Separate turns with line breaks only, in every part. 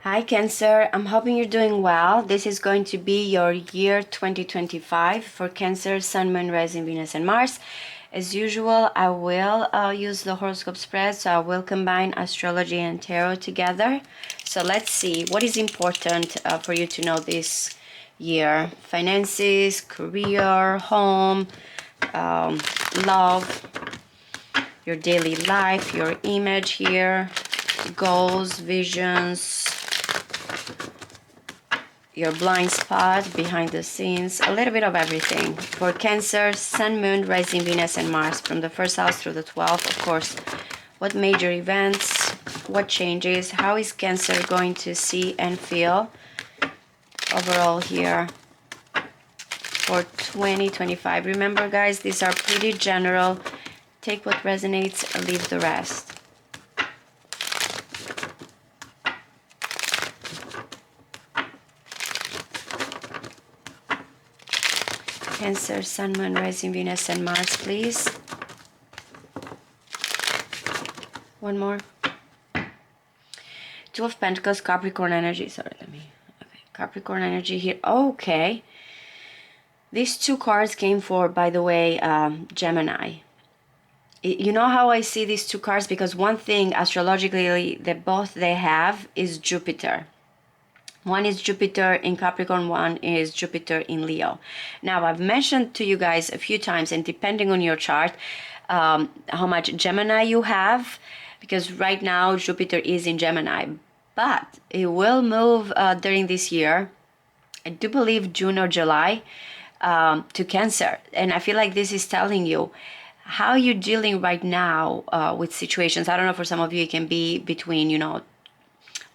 Hi Cancer, I'm hoping you're doing well. This is going to be your year 2025 for Cancer, Sun, Moon, Rising, Venus and Mars. As usual, I will use the horoscope spread, so I will combine astrology and tarot together. So let's see what is important for you to know this year. Finances, career, home, love, your daily life, your image here, goals, visions, your blind spot, behind the scenes, a little bit of everything. For Cancer, Sun, Moon, Rising, Venus, and Mars from the first house through the 12th, of course. What major events, what changes, how is Cancer going to see and feel overall here for 2025? Remember, guys, these are pretty general. Take what resonates, leave the rest. Cancer, Sun, Moon, Rising, Venus, and Mars, please. One more. Two of Pentacles, Capricorn energy. Sorry, okay, Capricorn energy here. Okay. These two cards came for, by the way, Gemini. You know how I see these two cards? Because one thing astrologically that both they have is Jupiter. One is Jupiter in Capricorn, one is Jupiter in Leo. Now, I've mentioned to you guys a few times, and depending on your chart, how much Gemini you have, because right now Jupiter is in Gemini, but it will move during this year, I do believe June or July, to Cancer. And I feel like this is telling you how you're dealing right now with situations. I don't know, for some of you, it can be between,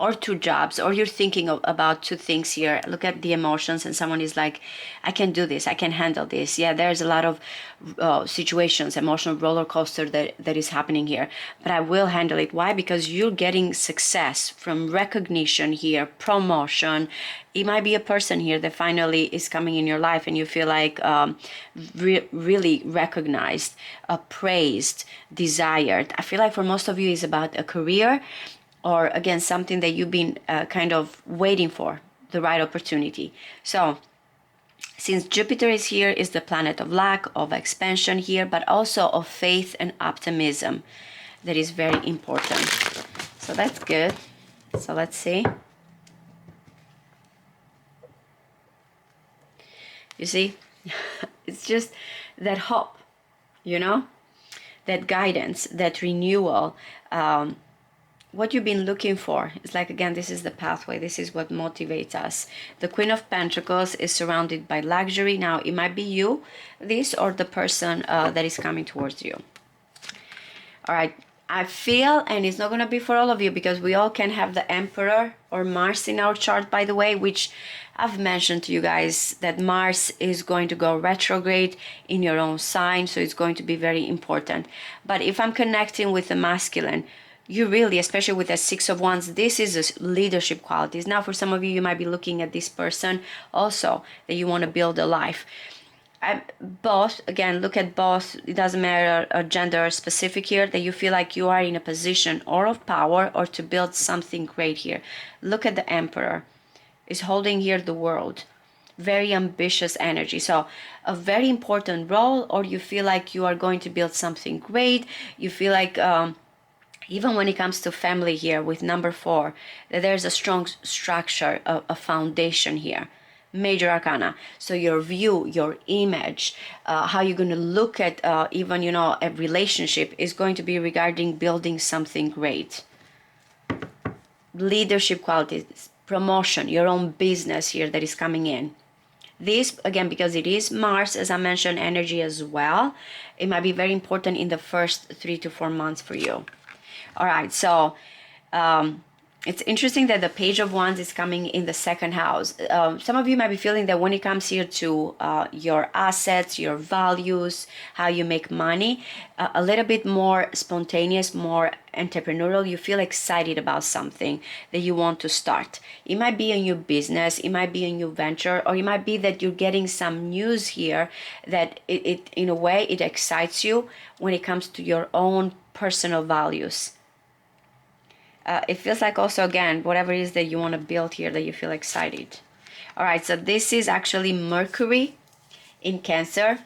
or two jobs, or you're thinking about two things here. Look at the emotions, and someone is like, I can do this, I can handle this. Yeah, there's a lot of situations, emotional roller coaster that is happening here, but I will handle it. Why? Because you're getting success from recognition here, promotion. It might be a person here that finally is coming in your life and you feel like really recognized, praised, desired. I feel like for most of you it's about a career, or again something that you've been kind of waiting for, the right opportunity. So since Jupiter is here, is the planet of luck, of expansion here, but also of faith and optimism. That is very important. So that's good. So let's see. You see, it's just that hope, that guidance, that renewal. What you've been looking for. It's like, again, this is the pathway. This is what motivates us. The Queen of Pentacles is surrounded by luxury. Now, it might be you, this, or the person that is coming towards you. All right. I feel, and it's not going to be for all of you, because we all can have the Emperor or Mars in our chart, by the way, which I've mentioned to you guys that Mars is going to go retrograde in your own sign. So it's going to be very important. But if I'm connecting with the masculine, you really, especially with the Six of Wands, this is a leadership qualities. Now, for some of you, you might be looking at this person also that you want to build a life. Both, again, look at both. It doesn't matter gender specific here, that you feel like you are in a position or of power or to build something great here. Look at the Emperor. Is holding here the world. Very ambitious energy. So a very important role, or you feel like you are going to build something great. You feel like even when it comes to family here with number 4, that there's a strong structure, a foundation here. Major arcana. So your view, your image, how you're going to look at even, a relationship is going to be regarding building something great. Leadership qualities, promotion, your own business here that is coming in. This, again, because it is Mars, as I mentioned, energy as well, it might be very important in the first 3 to 4 months for you. All right, so it's interesting that the Page of Wands is coming in the second house. Some of you might be feeling that when it comes here to your assets, your values, how you make money, a little bit more spontaneous, more entrepreneurial. You feel excited about something that you want to start. It might be a new business, it might be a new venture, or it might be that you're getting some news here that it in a way, it excites you when it comes to your own personal values. It feels like also, again, whatever it is that you want to build here, that you feel excited. All right, so this is actually Mercury in Cancer.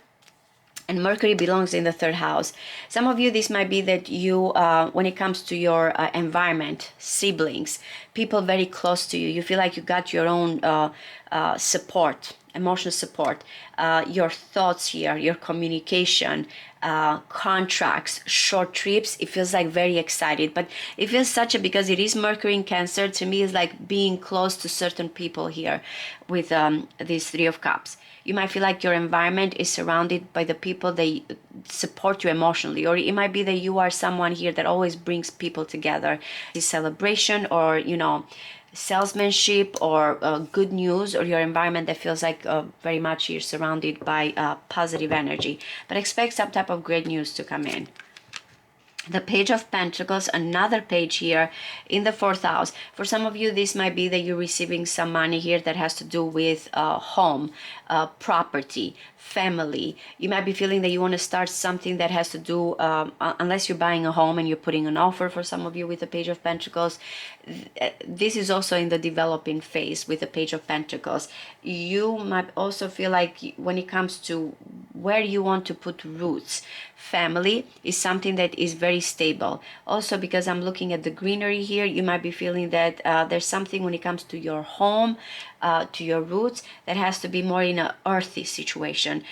And Mercury belongs in the third house. Some of you, this might be that you, when it comes to your environment, siblings, people very close to you, you feel like you got your own support, emotional support, your thoughts here, your communication, contracts, short trips. It feels like very excited, but it feels such a, because it is Mercury in Cancer, to me is like being close to certain people here with this Three of Cups. You might feel like your environment is surrounded by the people that support you emotionally, or it might be that you are someone here that always brings people together. This celebration, or salesmanship, or good news, or your environment that feels like very much you're surrounded by positive energy. But expect some type of great news to come in. The Page of Pentacles, another page here in the fourth house. For some of you, this might be that you're receiving some money here that has to do with home, property, family. You might be feeling that you want to start something that has to do, unless you're buying a home and you're putting an offer, for some of you with the Page of Pentacles. This is also in the developing phase with the Page of Pentacles. You might also feel like when it comes to where you want to put roots, family is something that is very stable. Also, because I'm looking at the greenery here, you might be feeling that there's something when it comes to your home, to your roots, that has to be more in an earthy situation.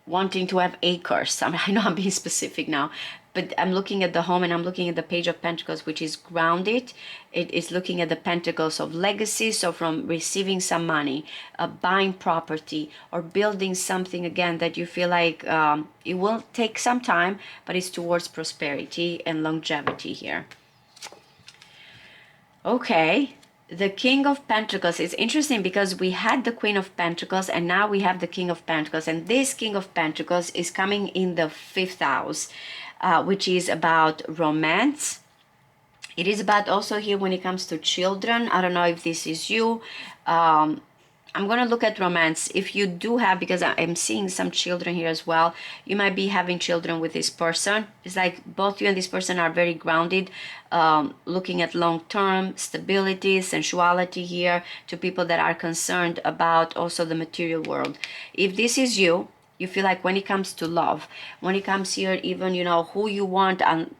Wanting to have acres. I know I'm being specific now, but I'm looking at the home and I'm looking at the Page of Pentacles, which is grounded. It is looking at the Pentacles of legacy. So from receiving some money, buying property, or building something again that you feel like it will take some time, but it's towards prosperity and longevity here. Okay. The King of Pentacles is interesting because we had the Queen of Pentacles and now we have the King of Pentacles, and this King of Pentacles is coming in the fifth house, which is about romance. It is about also here when it comes to children. I don't know if this is you. I'm going to look at romance. If you do have, because I'm seeing some children here as well, you might be having children with this person. It's like both you and this person are very grounded, looking at long-term stability, sensuality here, to people that are concerned about also the material world. If this is you, you feel like when it comes to love, when it comes here, even, who you want, and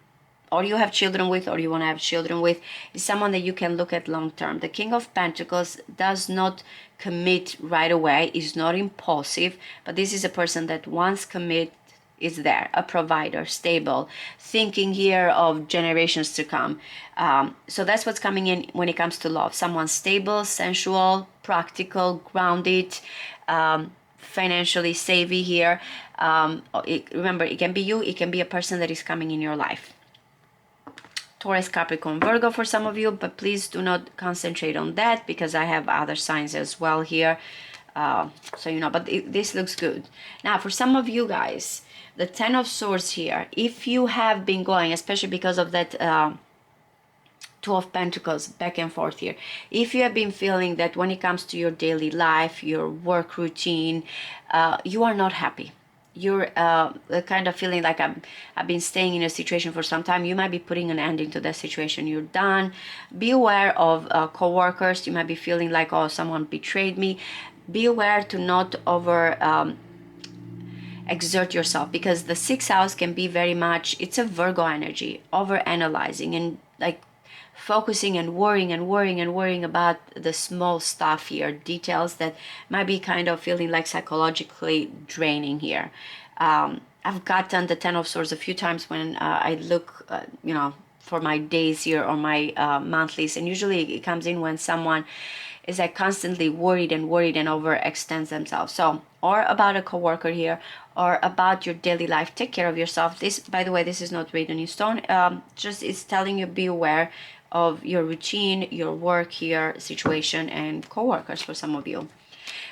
or you have children with, or you want to have children with, is someone that you can look at long term. The King of Pentacles does not commit right away, is not impulsive, but this is a person that once commit is there, a provider, stable, thinking here of generations to come. So that's what's coming in when it comes to love. Someone stable, sensual, practical, grounded, financially savvy here. Remember, it can be you, it can be a person that is coming in your life. Taurus, Capricorn, Virgo for some of you, but please do not concentrate on that because I have other signs as well here. So, but this looks good. Now, for some of you guys, the Ten of Swords here, if you have been going, especially because of that Two of Pentacles back and forth here, if you have been feeling that when it comes to your daily life, your work routine, you are not happy, you're kind of feeling like I've been staying in a situation for some time, you might be putting an end into that situation. You're done. Be aware of co-workers. You might be feeling like, oh, someone betrayed me. Be aware to not over exert yourself, because the sixth house can be very much, it's a Virgo energy, over analyzing and like focusing and worrying about the small stuff here, details that might be kind of feeling like psychologically draining here. I've gotten the Ten of Swords a few times when I look, for my days here or my monthlies, and usually it comes in when someone is like constantly worried and overextends themselves. So, or about a coworker here, or about your daily life. Take care of yourself. This, by the way, this is not written in stone. Just it's telling you, be aware of your routine, your work here situation, and coworkers for some of you.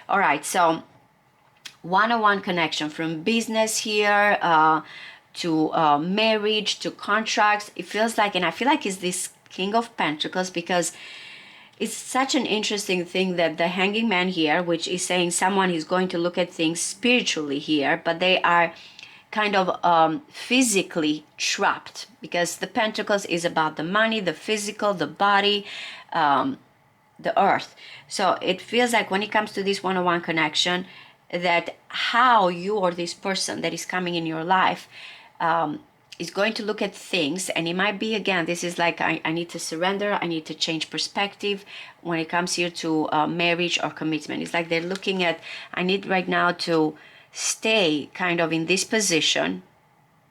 All right, so one-on-one connection, from business here to marriage to contracts. It feels like, and I feel like it's this King of Pentacles, because it's such an interesting thing that the Hanging Man here, which is saying someone is going to look at things spiritually here, but they are kind of physically trapped, because the Pentacles is about the money, the physical, the body, the earth. So it feels like when it comes to this one-on-one connection, that how you or this person that is coming in your life is going to look at things, and it might be, again, this is like I need to surrender, I need to change perspective when it comes here to marriage or commitment. It's like they're looking at, I need right now to stay kind of in this position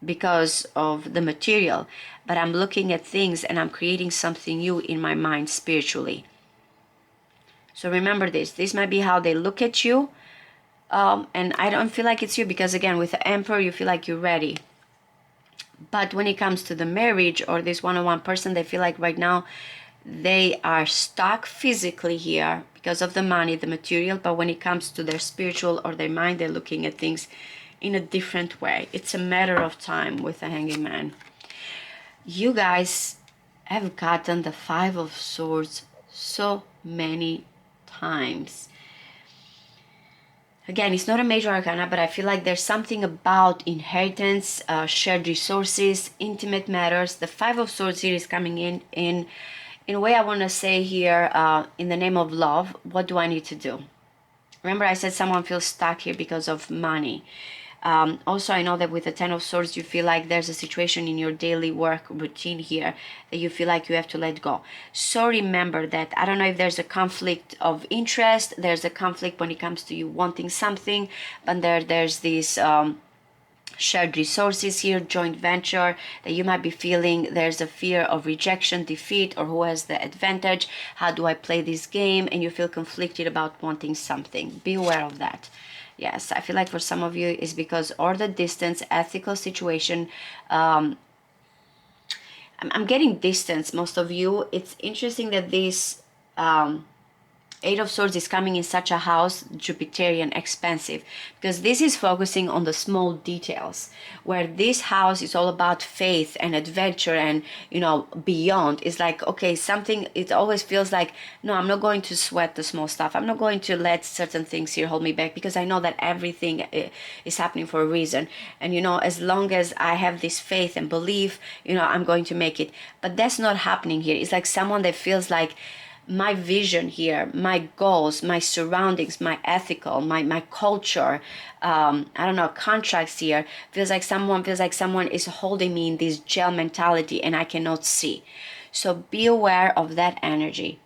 because of the material, but I'm looking at things and I'm creating something new in my mind spiritually. So remember this might be how they look at you, and I don't feel like it's you, because again, with the Emperor, you feel like you're ready. But when it comes to the marriage or this one-on-one person, they feel like right now they are stuck physically here because of the money, the material, but when it comes to their spiritual or their mind, they're looking at things in a different way. It's a matter of time with the Hanging Man. You guys have gotten the Five of Swords so many times. Again, it's not a major arcana, but I feel like there's something about inheritance, shared resources, intimate matters. The Five of Swords here is coming in a way I want to say here, in the name of love, what do I need to do? Remember I said someone feels stuck here because of money. Also, I know that with the Ten of Swords, you feel like there's a situation in your daily work routine here that you feel like you have to let go. So remember that, I don't know if there's a conflict of interest, there's a conflict when it comes to you wanting something, but there's this shared resources here, joint venture, that you might be feeling there's a fear of rejection, defeat, or who has the advantage, how do I play this game, and you feel conflicted about wanting something. Be aware of that. Yes, I feel like for some of you is because or the distance, ethical situation. I'm getting distance, most of you. It's interesting that this Eight of Swords is coming in such a house, Jupiterian, expensive, because this is focusing on the small details, where this house is all about faith and adventure and, you know, beyond. It's like, okay, something, it always feels like, no, I'm not going to sweat the small stuff. I'm not going to let certain things here hold me back, because I know that everything is happening for a reason. And, you know, as long as I have this faith and belief, you know, I'm going to make it. But that's not happening here. It's like someone that feels like, my vision here, my goals, my surroundings, my ethical, my culture, I don't know, contracts here, feels like someone is holding me in this gel mentality and I cannot see. So be aware of that energy.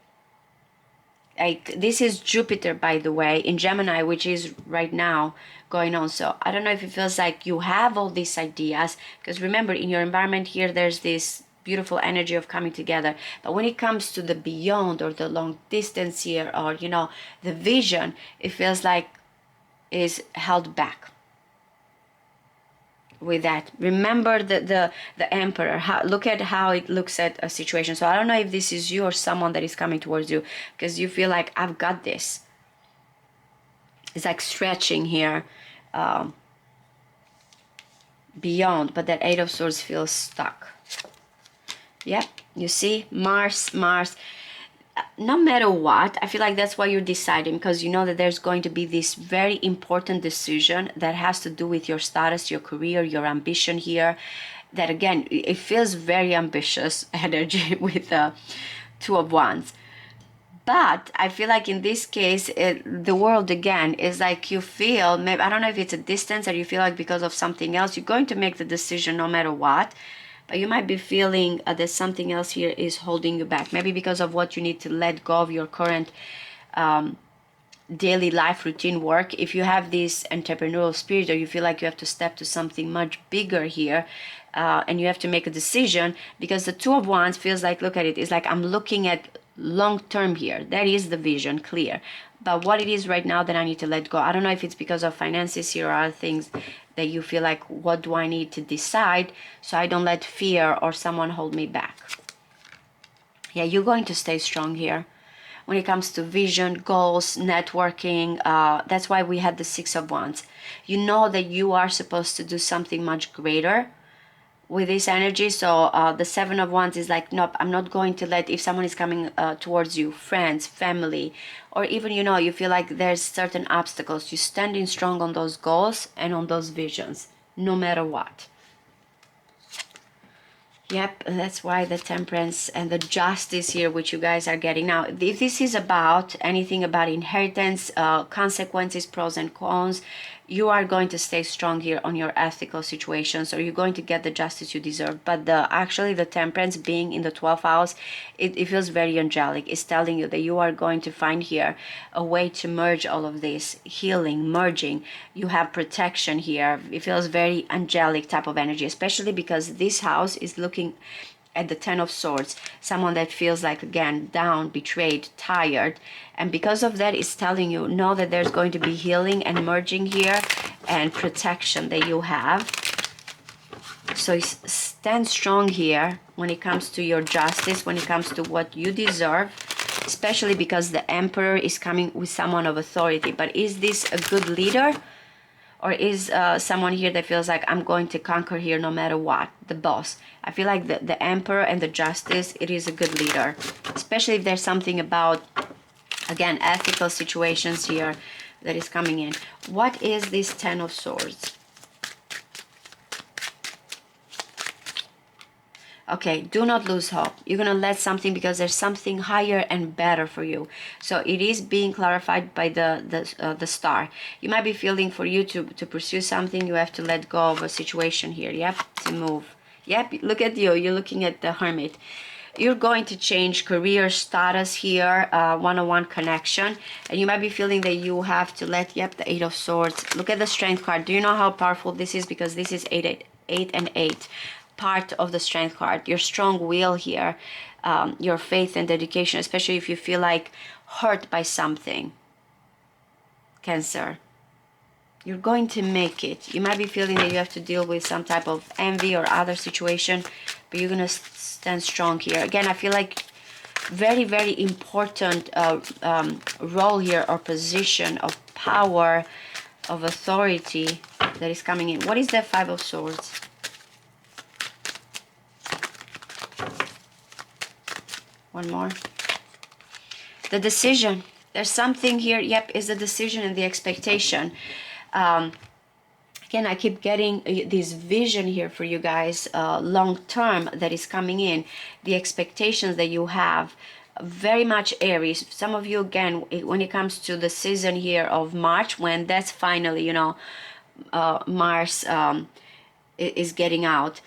Like, this is Jupiter, by the way, in Gemini, which is right now going on. So I don't know if it feels like you have all these ideas, because remember, in your environment here, there's this beautiful energy of coming together, but when it comes to the beyond or the long distance here, or, you know, the vision, it feels like is held back with that. Remember the Emperor, look at how it looks at a situation. So I don't know if this is you or someone that is coming towards you, because you feel like, I've got this. It's like stretching here beyond, but that Eight of Swords feels stuck. Yep, you see, Mars, no matter what, I feel like that's why you're deciding, because you know that there's going to be this very important decision that has to do with your status, your career, your ambition here, that again, it feels very ambitious energy with the Two of Wands. But I feel like in this case, the world again is like, you feel, maybe, I don't know if it's a distance or you feel like because of something else, you're going to make the decision no matter what. But you might be feeling that something else here is holding you back. Maybe because of what you need to let go of your current daily life routine work. If you have this entrepreneurial spirit, or you feel like you have to step to something much bigger here, and you have to make a decision, because the Two of Wands feels like, look at it, it's like I'm looking at long term here. That is the vision, clear. But what it is right now that I need to let go, I don't know if it's because of finances here or other things that you feel like, what do I need to decide so I don't let fear or someone hold me back. Yeah, you're going to stay strong here when it comes to vision, goals, networking. That's why we had the Six of Wands. You know that you are supposed to do something much greater with this energy. So the Seven of Wands is like, nope, I'm not going to let, if someone is coming towards you, friends, family, or even, you know, you feel like there's certain obstacles, you standing strong on those goals and on those visions. no matter what. Yep, that's why the Temperance and the Justice here, which you guys are getting. Now, if this is about anything about inheritance, consequences, pros and cons, you are going to stay strong here on your ethical situations, or you're going to get the justice you deserve. But actually the Temperance being in the 12th house, it feels very angelic. It's telling you that you are going to find here a way to merge all of this, healing, merging. You have protection here. It feels very angelic type of energy, especially because this house is looking at the Ten of Swords, someone that feels like, again, down, betrayed, tired, and because of that, it's telling you, know that there's going to be healing and merging here and protection that you have. So stand strong here when it comes to your justice, when it comes to what you deserve, especially because the Emperor is coming with someone of authority. But is this a good leader? Or is someone here that feels like, I'm going to conquer here no matter what, the boss? I feel like the Emperor and the Justice, it is a good leader. Especially if there's something about, again, ethical situations here that is coming in. What is this Ten of Swords? Okay, do not lose hope. You're going to let something, because there's something higher and better for you. So it is being clarified by the star. You might be feeling for you to pursue something, you have to let go of a situation here. Yep, to move. Yep, look at you. You're looking at the Hermit. You're going to change career status here, one-on-one connection. And you might be feeling that you have to let, yep, the Eight of Swords. Look at the Strength card. Do you know how powerful this is? Because this is 8 and 8. Part of the Strength card, your strong will here, your faith and dedication, especially if you feel like hurt by something, Cancer. You're going to make it. You might be feeling that you have to deal with some type of envy or other situation, but you're gonna stand strong here. Again, I feel like very, very important role here, or position of power, of authority that is coming in. What is the Five of Swords? One more. The decision. There's something here. Yep, is the decision and the expectation. Again, I keep getting this vision here for you guys, long term, that is coming in. The expectations that you have, very much Aries. Some of you, again, when it comes to the season here of March, when that's finally, you know, Mars is getting out.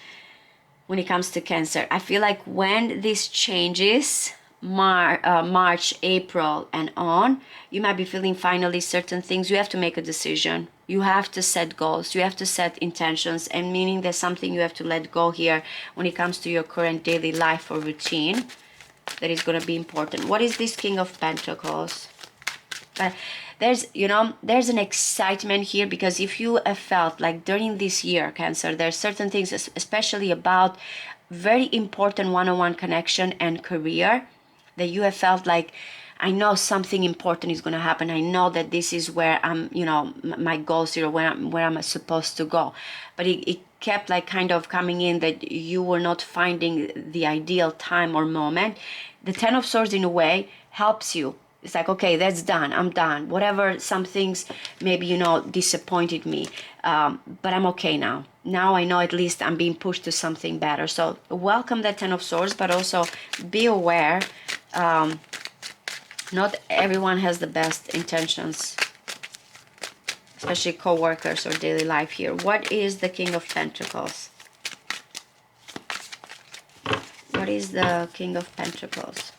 When it comes to Cancer, I feel like when this changes, March, April and on, you might be feeling finally certain things. You have to make a decision. You have to set goals. You have to set intentions, and meaning there's something you have to let go here when it comes to your current daily life or routine that is going to be important. What is this King of Pentacles? There's, you know, there's an excitement here, because if you have felt like during this year, Cancer, there's certain things, especially about very important one-on-one connection and career, that you have felt like, I know something important is going to happen. I know that this is where I'm, you know, my goals here, where I'm supposed to go. But it kept like kind of coming in that you were not finding the ideal time or moment. The Ten of Swords, in a way, helps you. It's like, okay, that's done. I'm done. Whatever, some things maybe, you know, disappointed me. But I'm okay now. Now I know at least I'm being pushed to something better. So welcome that Ten of Swords, but also be aware. Not everyone has the best intentions, especially co-workers or daily life here. What is the King of Pentacles? What is the King of Pentacles?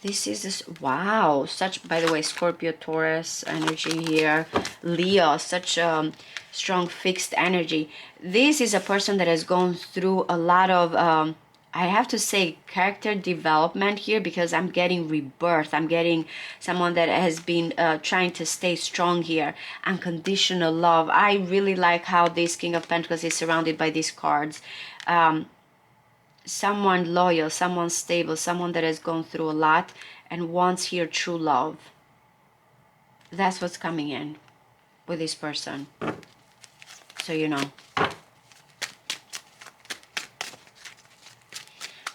This is this, wow, such, by the way, Scorpio, Taurus energy here, Leo, such strong fixed energy. This is a person that has gone through a lot of, I have to say, character development here, because I'm getting rebirth. I'm getting someone that has been trying to stay strong here. Unconditional love. I really like how this King of Pentacles is surrounded by these cards. Someone loyal, someone stable, someone that has gone through a lot and wants here true love. That's what's coming in with this person. So you know. I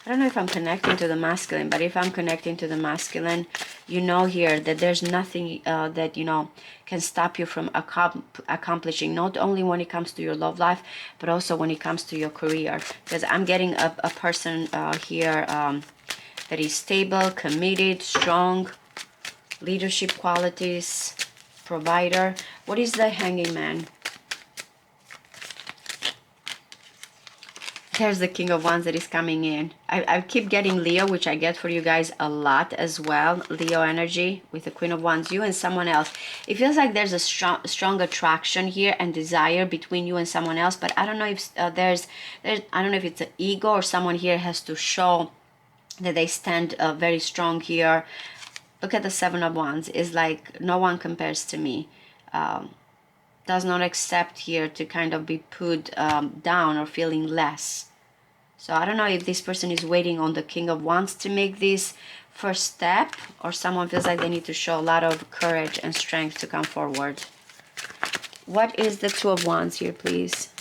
don't know if I'm connecting to the masculine, but if I'm connecting to the masculine, you know here that there's nothing that, you know, can stop you from accomplishing, not only when it comes to your love life, but also when it comes to your career. Because I'm getting a person here that is stable, committed, strong, leadership qualities, provider. What is the Hanging Man? There's the King of Wands that is coming in. I keep getting Leo, which I get for you guys a lot as well. Leo energy with the Queen of Wands, you and someone else. It feels like there's a strong attraction here and desire between you and someone else. But I don't know if there's I don't know if it's an ego or someone here has to show that they stand very strong here. Look at the Seven of Wands. It's like no one compares to me. Does not accept here to kind of be put down or feeling less. So I don't know if this person is waiting on the King of Wands to make this first step, or someone feels like they need to show a lot of courage and strength to come forward. What is the Two of Wands here, please?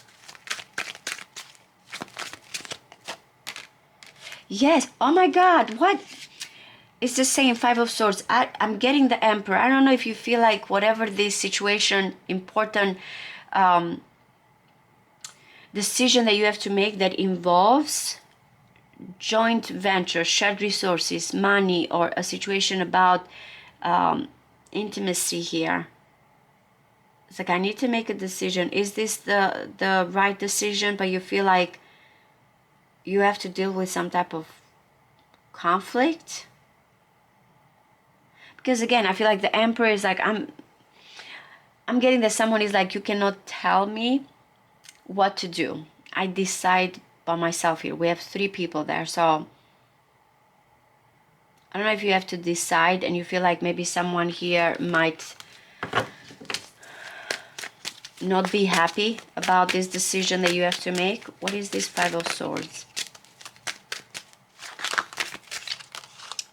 Yes. Oh my God. What? It's the same, Five of Swords. I'm getting the Emperor. I don't know if you feel like whatever this situation, important decision that you have to make that involves joint venture, shared resources, money, or a situation about intimacy here. It's like I need to make a decision. Is this the right decision? But you feel like you have to deal with some type of conflict. Because again, I feel like the Emperor is like, I'm getting that someone is like, you cannot tell me what to do. I decide by myself here. We have 3 people there. So I don't know if you have to decide and you feel like maybe someone here might not be happy about this decision that you have to make. What is this Five of Swords?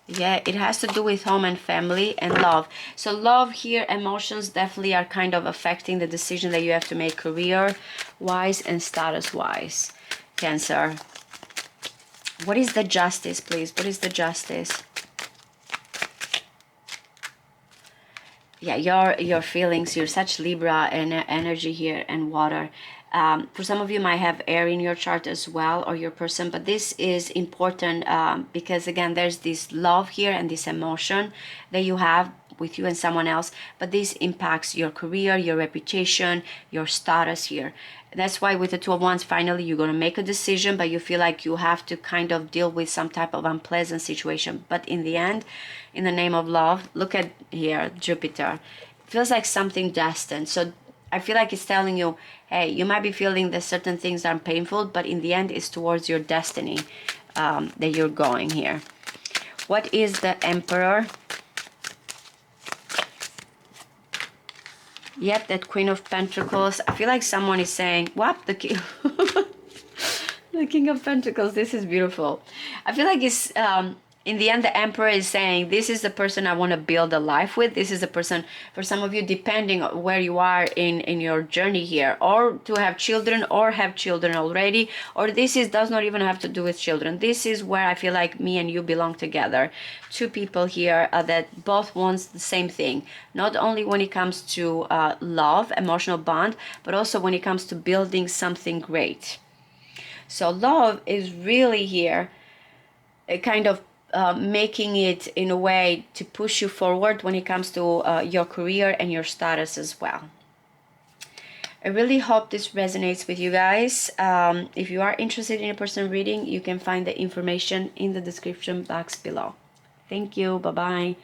Yeah, it has to do with home and family and love. So love here, emotions definitely are kind of affecting the decision that you have to make career-wise and status-wise. Cancer. What is the Justice, please? What is the Justice? Yeah, your feelings, you're such Libra and energy here and water. For some of you might have air in your chart as well, or your person, but this is important because again, there's this love here and this emotion that you have with you and someone else, but this impacts your career, your reputation, your status here. That's why with the Two of Wands, finally you're going to make a decision, but you feel like you have to kind of deal with some type of unpleasant situation. But in the end, in the name of love, look at here, Jupiter. It feels like something destined. So I feel like it's telling you, hey, you might be feeling that certain things are painful, but in the end, it's towards your destiny that you're going here. What is the Emperor? Yep, that Queen of Pentacles. I feel like someone is saying, what? The King... the King of Pentacles. This is beautiful. I feel like it's... in the end, the Emperor is saying, this is the person I want to build a life with. This is the person, for some of you, depending on where you are in your journey here, or to have children or have children already, or this is does not even have to do with children. This is where I feel like me and you belong together. 2 people here that both want the same thing, not only when it comes to love, emotional bond, but also when it comes to building something great. So love is really here, a kind of making it in a way to push you forward when it comes to your career and your status as well. I really hope this resonates with you guys. If you are interested in a personal reading, you can find the information in the description box below. Thank you. Bye-bye.